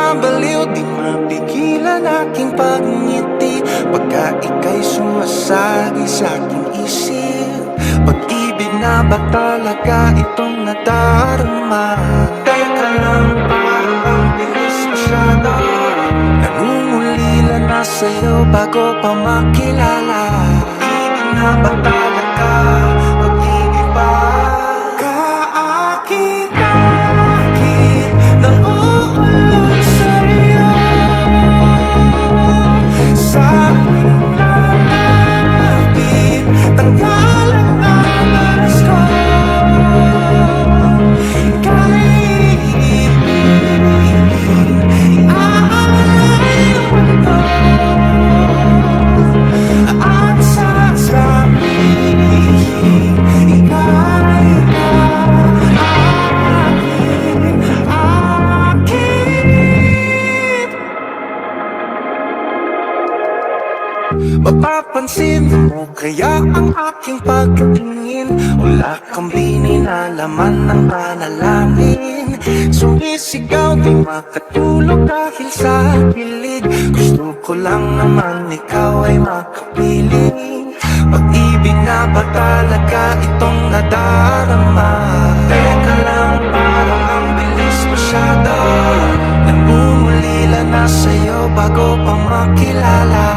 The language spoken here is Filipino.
nakakabaliw, di mapigilan aking pagngiti pagka ika'y sumasagi sa aking isip. Pag-ibig na ba talaga itong nadarama? Teka lang, parang ang bilis masyado. Nangungulila na sa'yo bago pa makilala. Pag-ibig na ba talaga? Pag-ibig ba? Kaakit-akit ng uulog sa'yo. Sa aking lalapit, tanggal ang oras ko. Kahit ibigin, aalay ang mundo at sasabihin, ika'y kaakit-akit. Mapapansin mo kaya ang aking pagtingin? Wala kang bininalaman ng panalangin. Sumisigaw di makatulog dahil sa kilig. Gusto ko lang naman ikaw ay makapiling. Pag-ibig na ba talaga itong nadarama? Teka lang, parang ang bilis masyado. Nangungulila na sa'yo bago pa makilala.